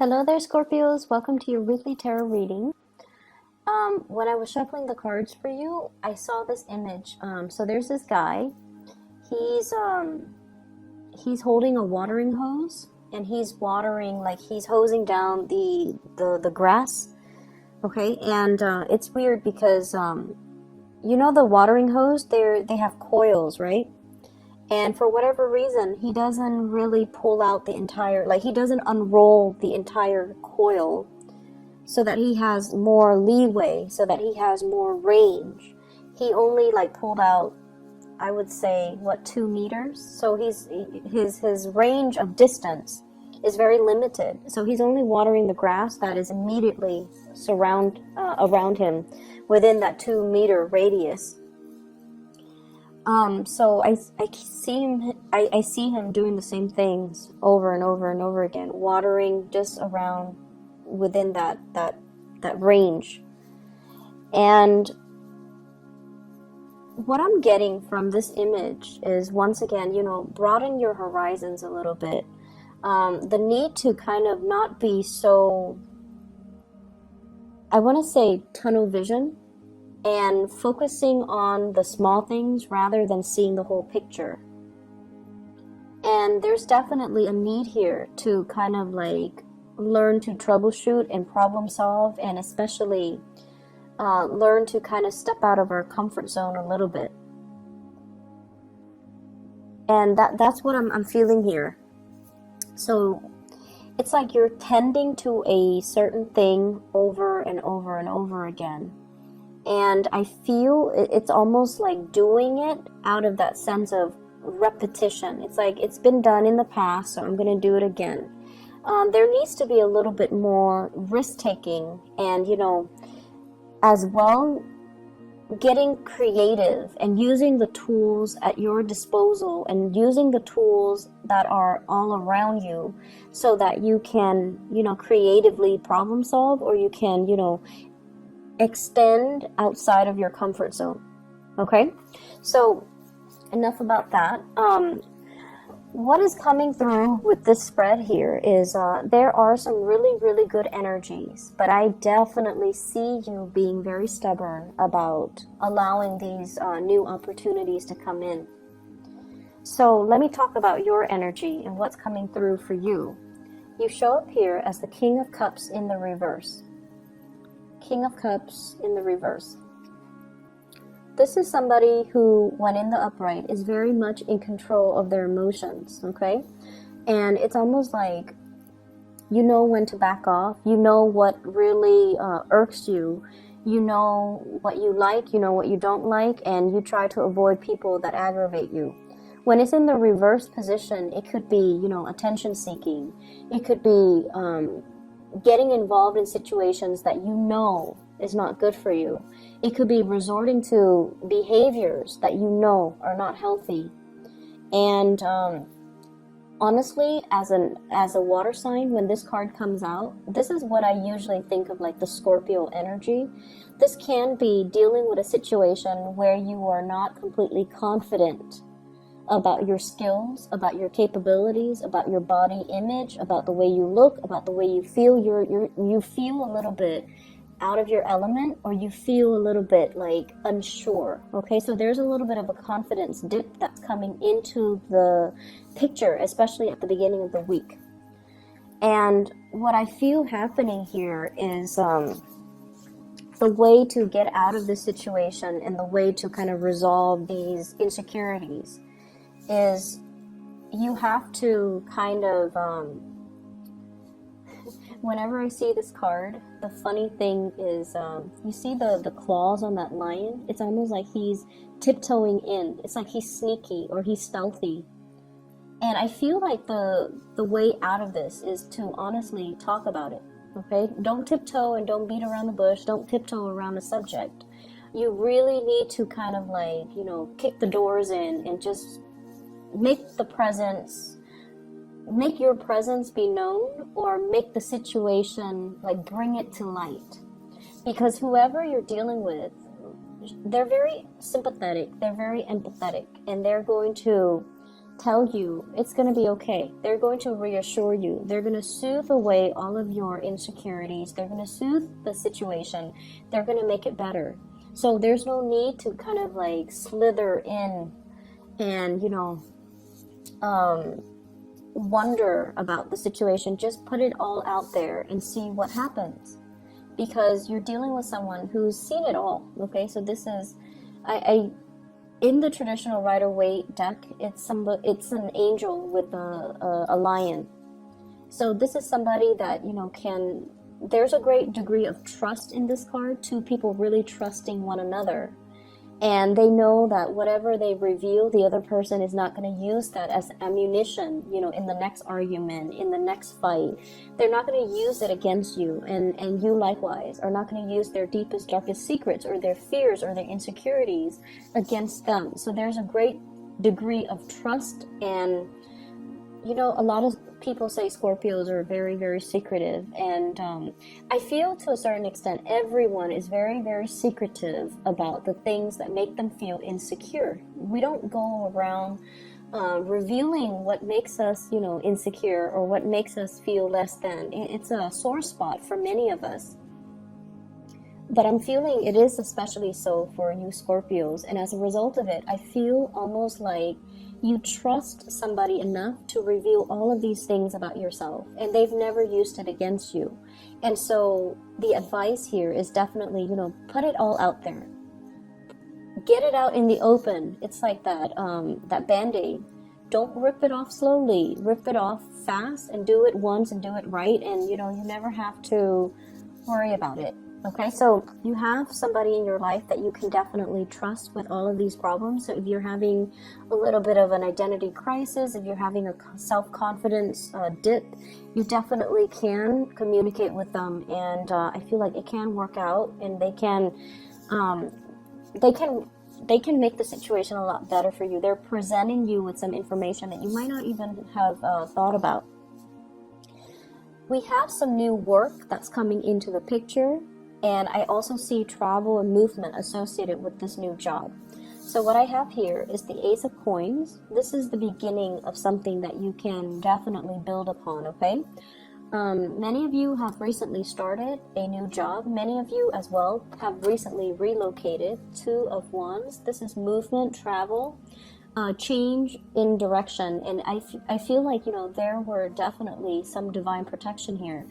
Hello there, Scorpios. Welcome to your weekly tarot reading. When I was shuffling the cards for you, I saw this image. So there's this guy. He's he's holding a watering hose, and he's watering, like he's hosing down the grass. Okay, and it's weird because you know the watering hose. They have coils, right? And for whatever reason, he doesn't really pull out the entire, like he doesn't unroll the entire coil so that he has more leeway, so that he has more range. He only like pulled out, I would say, what, 2 meters? So his range of distance is very limited. So he's only watering the grass that is immediately around him within that 2 meter radius. So I see him doing the same things over and over and over again, watering just around within that range. And what I'm getting from this image is, once again, broaden your horizons a little bit. The need to kind of not be so, I want to say, tunnel vision, and focusing on the small things rather than seeing the whole picture. And there's definitely a need here to kind of like learn to troubleshoot and problem solve, and especially learn to kind of step out of our comfort zone a little bit. And that's what I'm feeling here. So it's like you're tending to a certain thing over and over and over again. And I feel it's almost like doing it out of that sense of repetition. It's like it's been done in the past, so I'm going to do it again. There needs to be a little bit more risk-taking and, as well, getting creative and using the tools at your disposal and using the tools that are all around you so that you can, creatively problem solve, or you can, extend outside of your comfort zone. Okay, so enough about that. What is coming through with this spread here is there are some really good energies, but I definitely see you being very stubborn about allowing these new opportunities to come in. So let me talk about your energy and what's coming through for you. You show up here as the King of Cups in the reverse. King of Cups in the reverse. This is somebody who, when in the upright, is very much in control of their emotions, okay? And it's almost like you know when to back off. You know what really irks you. You know what you like, you know what you don't like, and you try to avoid people that aggravate you. When it's in the reverse position, it could be, attention seeking. It could be getting involved in situations that you know is not good for you. It could be resorting to behaviors that you know are not healthy. And honestly, as a water sign, when this card comes out, this is what I usually think of, like the Scorpio energy. This can be dealing with a situation where you are not completely confident about your skills, about your capabilities, about your body image, about the way you look, about the way you feel. You feel a little bit out of your element, or you feel a little bit like unsure. Okay, so there's a little bit of a confidence dip that's coming into the picture, especially at the beginning of the week. And what I feel happening here is the way to get out of this situation and the way to kind of resolve these insecurities is you have to kind of, whenever I see this card, the funny thing is, you see the claws on that lion? It's almost like he's tiptoeing in. It's like he's sneaky or he's stealthy. And I feel like the way out of this is to honestly talk about it, okay? Don't tiptoe and don't beat around the bush. Don't tiptoe around the subject. You really need to kind of like, kick the doors in and just make your presence be known, or make the situation, like, bring it to light. Because whoever you're dealing with, they're very sympathetic, they're very empathetic, and they're going to tell you it's going to be okay. They're going to reassure you. They're going to soothe away all of your insecurities. They're going to soothe the situation. They're going to make it better. So there's no need to kind of like slither in and, wonder about the situation. Just put it all out there and see what happens, because you're dealing with someone who's seen it all. Okay, so this is, in the traditional Rider-Waite deck, it's an angel with a lion. So this is somebody that there's a great degree of trust in this card. Two people really trusting one another. And they know that whatever they reveal, the other person is not going to use that as ammunition, in the next argument, in the next fight. They're not going to use it against you. And you likewise are not going to use their deepest, darkest secrets or their fears or their insecurities against them. So there's a great degree of trust. And, a lot of people say Scorpios are very, very secretive. And I feel to a certain extent, everyone is very, very secretive about the things that make them feel insecure. We don't go around revealing what makes us, insecure or what makes us feel less than. It's a sore spot for many of us. But I'm feeling it is especially so for you Scorpios. And as a result of it, I feel almost like you trust somebody enough to reveal all of these things about yourself, and they've never used it against you. And so the advice here is definitely, put it all out there. Get it out in the open. It's like that Band-Aid. Don't rip it off slowly. Rip it off fast and do it once and do it right, and you never have to worry about it. Okay, so you have somebody in your life that you can definitely trust with all of these problems. So if you're having a little bit of an identity crisis, if you're having a self-confidence dip, you definitely can communicate with them, and I feel like it can work out, and they can make the situation a lot better for you. They're presenting you with some information that you might not even have thought about. We have some new work that's coming into the picture. And I also see travel and movement associated with this new job. So what I have here is the Ace of Coins. This is the beginning of something that you can definitely build upon, okay? Many of you have recently started a new job. Many of you as well have recently relocated. Two of Wands. This is movement, travel, change in direction. And I feel like, there were definitely some divine protection here,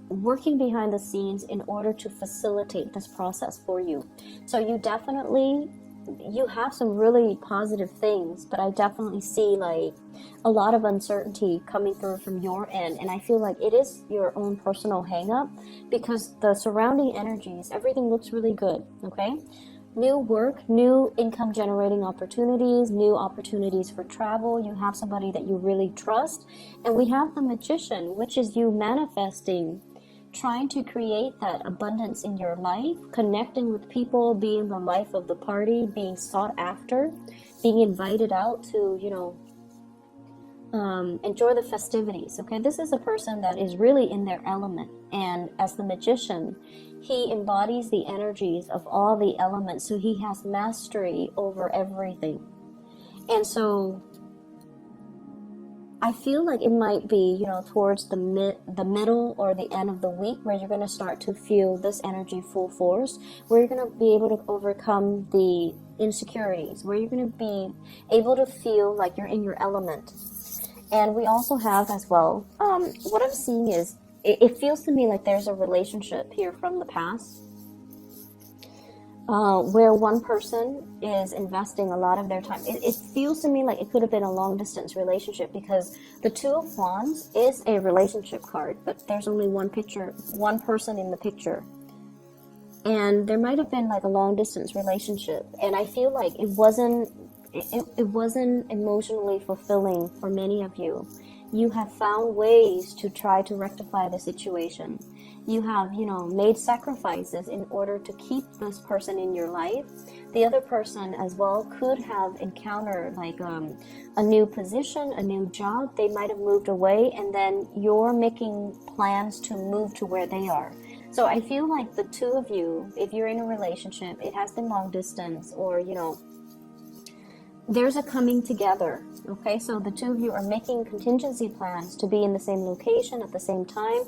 working behind the scenes in order to facilitate this process for you. So you have some really positive things, but I definitely see like a lot of uncertainty coming through from your end. And I feel like it is your own personal hang up, because the surrounding energies, everything looks really good. Okay. New work, new income generating opportunities, new opportunities for travel. You have somebody that you really trust. And we have the Magician, which is you manifesting, trying to create that abundance in your life, connecting with people, being the life of the party, being sought after, being invited out to, enjoy the festivities. Okay, this is a person that is really in their element. And as the Magician, he embodies the energies of all the elements, so he has mastery over everything. And so I feel like it might be, towards the middle or the end of the week where you're going to start to feel this energy full force, where you're going to be able to overcome the insecurities, where you're going to be able to feel like you're in your element. And we also have as well, what I'm seeing is, it feels to me like there's a relationship here from the past where one person is investing a lot of their time. It feels to me like it could have been a long distance relationship, because the Two of Wands is a relationship card, but there's only one person in the picture. And there might have been like a long distance relationship, and I feel like it wasn't emotionally fulfilling for many of you. You have found ways to try to rectify the situation. You have, made sacrifices in order to keep this person in your life. The other person as well could have encountered like a new position, a new job. They might have moved away, and then you're making plans to move to where they are. So I feel like the two of you, if you're in a relationship, it has been long distance, or, there's a coming together. Okay, so the two of you are making contingency plans to be in the same location at the same time,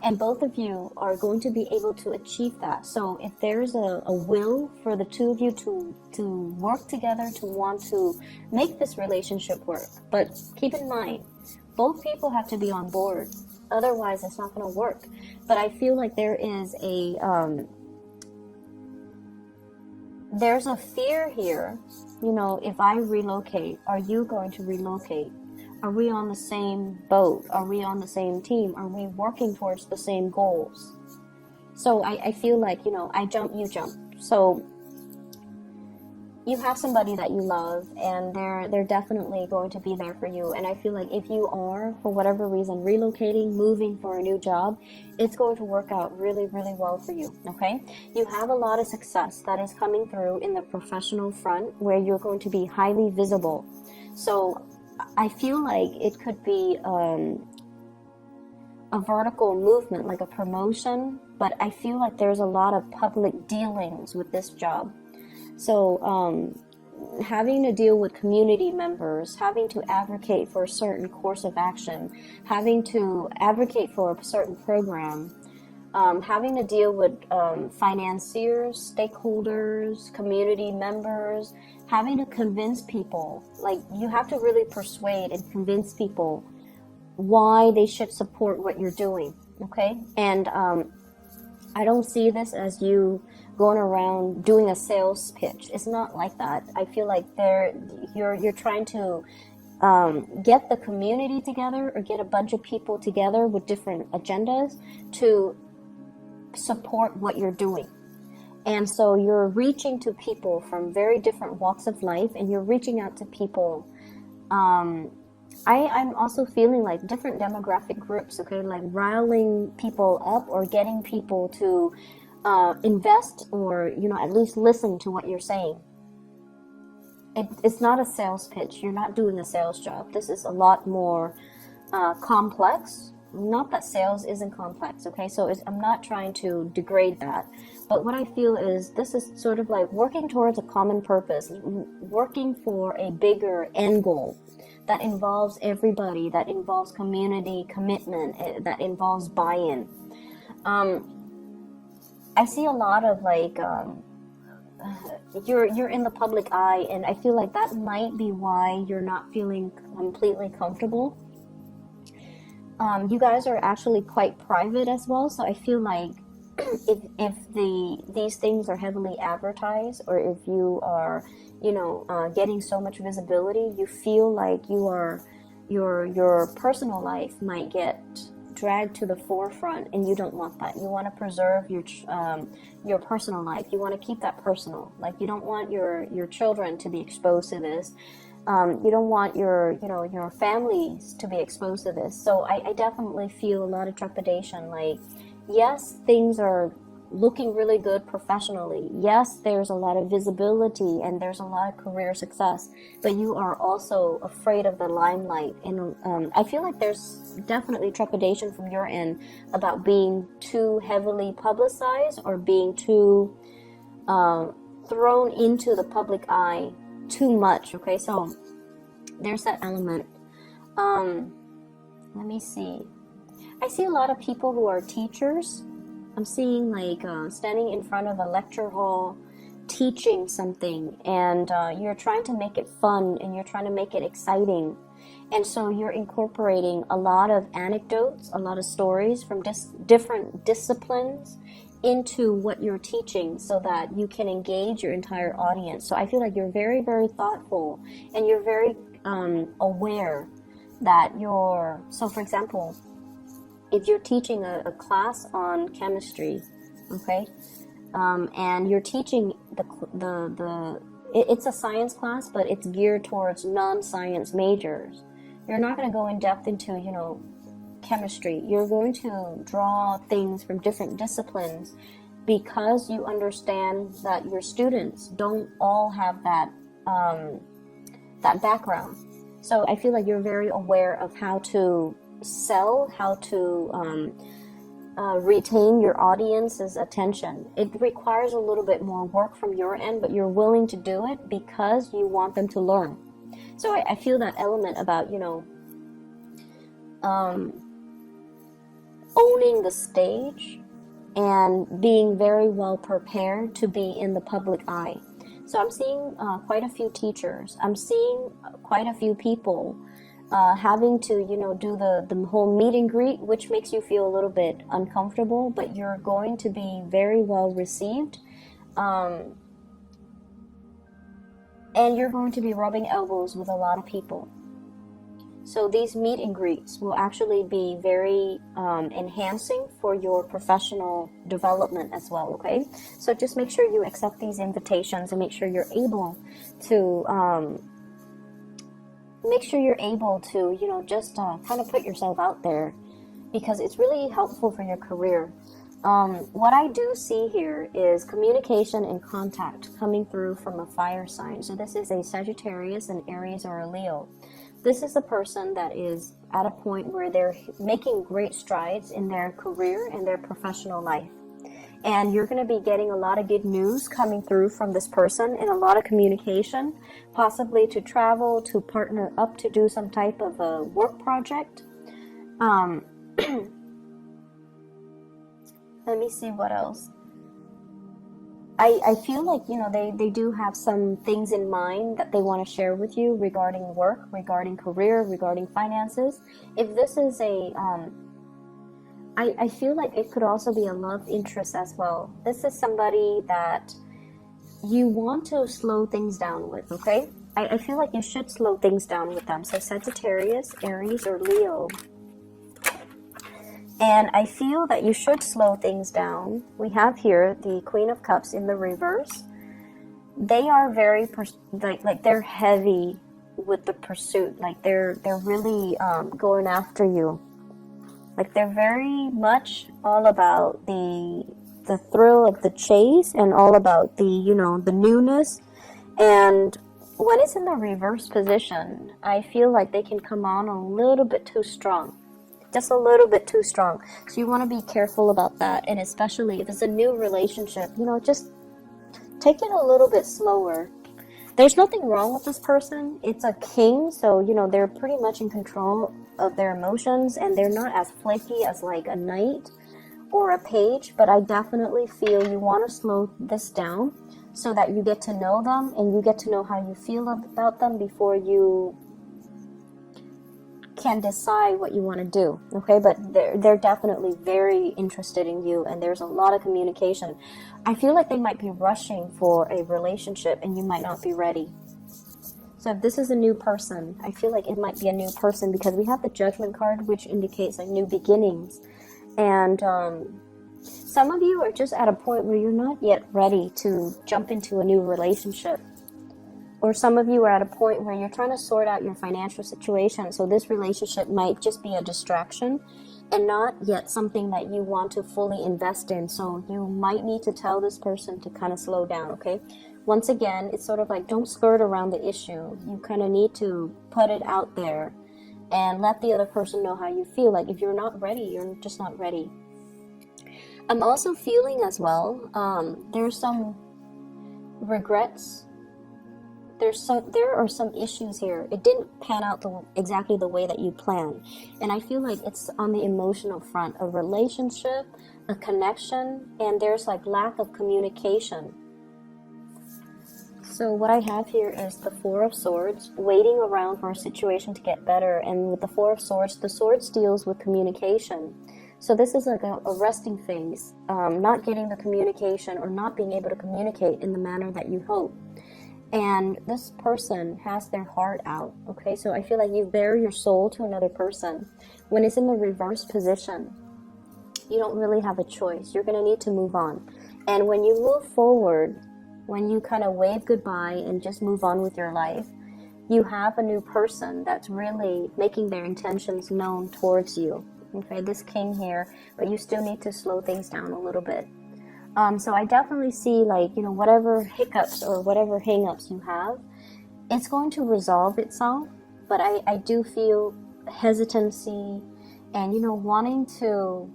and both of you are going to be able to achieve that. So if there's a will for the two of you to work together, to want to make this relationship work, but keep in mind, both people have to be on board. Otherwise, it's not going to work. But I feel like there's a fear here. You know, if I relocate, are you going to relocate? Are we on the same boat? Are we on the same team? Are we working towards the same goals? So I feel like, you know, I jump, you jump. So you have somebody that you love, and they're definitely going to be there for you. And I feel like if you are, for whatever reason, relocating, moving for a new job, it's going to work out really, really well for you, okay? You have a lot of success that is coming through in the professional front, where you're going to be highly visible. So I feel like it could be a vertical movement, like a promotion, but I feel like there's a lot of public dealings with this job. So having to deal with community members, having to advocate for a certain course of action, having to advocate for a certain program, having to deal with financiers, stakeholders, community members, having to convince people. Like, you have to really persuade and convince people why they should support what you're doing, okay? And I don't see this as you going around doing a sales pitch. It's not like that. I feel like you're trying to get the community together, or get a bunch of people together with different agendas to support what you're doing. And so you're reaching to people from very different walks of life, and you're reaching out to people. I'm also feeling like different demographic groups, okay, like riling people up or getting people to invest, or, you know, at least listen to what you're saying. It's not a sales pitch. You're not doing a sales job. This is a lot more complex. Not that sales isn't complex, okay? So I'm not trying to degrade that. But what I feel is this is sort of like working towards a common purpose, working for a bigger end goal that involves everybody, that involves community commitment, that involves buy-in. I see a lot of like you're in the public eye, and I feel like that might be why you're not feeling completely comfortable. You guys are actually quite private as well, so I feel like if these things are heavily advertised, or if you are, you know, getting so much visibility, you feel like your personal life might get dragged to the forefront, and you don't want that. You want to preserve your personal life. You want to keep that personal. Like, you don't want your children to be exposed to this. You don't want your families to be exposed to this. So I definitely feel a lot of trepidation. Like, yes, things are looking really good professionally. Yes, there's a lot of visibility and there's a lot of career success, but you are also afraid of the limelight. And I feel like there's definitely trepidation from your end about being too heavily publicized, or being too thrown into the public eye too much. Okay, so there's that element. Let me see. I see a lot of people who are teachers. I'm seeing like standing in front of a lecture hall teaching something, and you're trying to make it fun, and you're trying to make it exciting. And so you're incorporating a lot of anecdotes, a lot of stories from different disciplines into what you're teaching, so that you can engage your entire audience. So I feel like you're very, very thoughtful, and you're very aware that so for example, if you're teaching a class on chemistry, okay, and you're teaching it's a science class, but it's geared towards non-science majors. You're not going to go in depth into, you know, chemistry. You're going to draw things from different disciplines, because you understand that your students don't all have that background. So I feel like you're very aware of how to sell, how to retain your audience's attention. It requires a little bit more work from your end, but you're willing to do it because you want them to learn. So I feel that element about, owning the stage and being very well prepared to be in the public eye. So I'm seeing quite a few teachers. I'm seeing quite a few people having to, do the whole meet and greet, which makes you feel a little bit uncomfortable, but you're going to be very well received. And you're going to be rubbing elbows with a lot of people. So these meet and greets will actually be very enhancing for your professional development as well, okay? So just make sure you accept these invitations and make sure you're able to, just kind of put yourself out there, because it's really helpful for your career. What I do see here is communication and contact coming through from a fire sign. So this is a Sagittarius, an Aries, or a Leo. This is a person that is at a point where they're making great strides in their career and their professional life. And you're going to be getting a lot of good news coming through from this person, and a lot of communication, possibly to travel, to partner up, to do some type of a work project. Let me see what else. I feel like, they do have some things in mind that they want to share with you regarding work, regarding career, regarding finances. If this is I feel like it could also be a love interest as well. This is somebody that you want to slow things down with, okay? I feel like you should slow things down with them. So Sagittarius, Aries, or Leo. And I feel that you should slow things down. We have here the Queen of Cups in the reverse. They are very, like they're heavy with the pursuit. Like they're really going after you. Like they're very much all about the thrill of the chase, and all about the, the newness. And when it's in the reverse position, I feel like they can come on a little bit too strong. Just a little bit too strong. So you want to be careful about that. And especially if it's a new relationship, just take it a little bit slower. There's nothing wrong with this person. It's a king, so they're pretty much in control of their emotions, and they're not as flaky as like a knight or a page. But I definitely feel you want to slow this down so that you get to know them and you get to know how you feel about them before you can decide what you want to do, okay? But they're definitely very interested in you, and there's a lot of communication. I feel like they might be rushing for a relationship, and you might not be ready. So if this is a new person, I feel like it might be a new person, because we have the Judgment card, which indicates like new beginnings. And some of you are just at a point where you're not yet ready to jump into a new relationship. Or some of you are at a point where you're trying to sort out your financial situation. So this relationship might just be a distraction and not yet something that you want to fully invest in. So you might need to tell this person to kind of slow down, okay? Once again, it's sort of like, don't skirt around the issue. You kind of need to put it out there and let the other person know how you feel. Like if you're not ready, you're just not ready. I'm also feeling as well, there's some regrets. There are some issues here. It didn't pan out exactly the way that you planned. And I feel like it's on the emotional front, a relationship, a connection, and there's like lack of communication. So what I have here is the Four of Swords, waiting around for a situation to get better. And with the Four of Swords, the Swords deals with communication. So this is like a resting phase, not getting the communication or not being able to communicate in the manner that you hope. And this person has their heart out, okay? So I feel like you bear your soul to another person. When it's in the reverse position, you don't really have a choice. You're going to need to move on. And when you move forward, when you kind of wave goodbye and just move on with your life, you have a new person that's really making their intentions known towards you. Okay, this king here, but you still need to slow things down a little bit. So I definitely see, like, whatever hiccups or whatever hang-ups you have, it's going to resolve itself. But I do feel hesitancy and, wanting to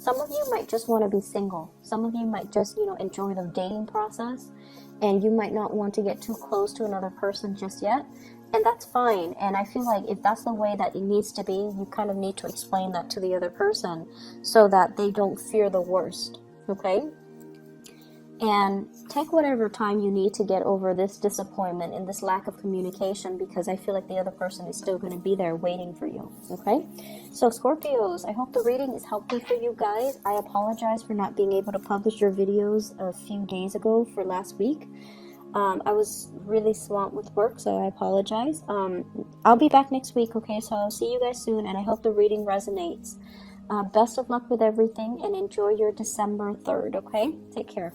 Some of you might just want to be single. Some of you might just, you know, enjoy the dating process, and you might not want to get too close to another person just yet. And that's fine. And I feel like if that's the way that it needs to be, you kind of need to explain that to the other person so that they don't fear the worst. Okay? And take whatever time you need to get over this disappointment and this lack of communication, because I feel like the other person is still going to be there waiting for you. Okay? So Scorpios, I hope the reading is helpful for you guys. I apologize for not being able to publish your videos a few days ago for last week. I was really swamped with work, so I apologize. I'll be back next week, okay? So I'll see you guys soon, and I hope the reading resonates. Best of luck with everything, and enjoy your December 3rd, okay? Take care.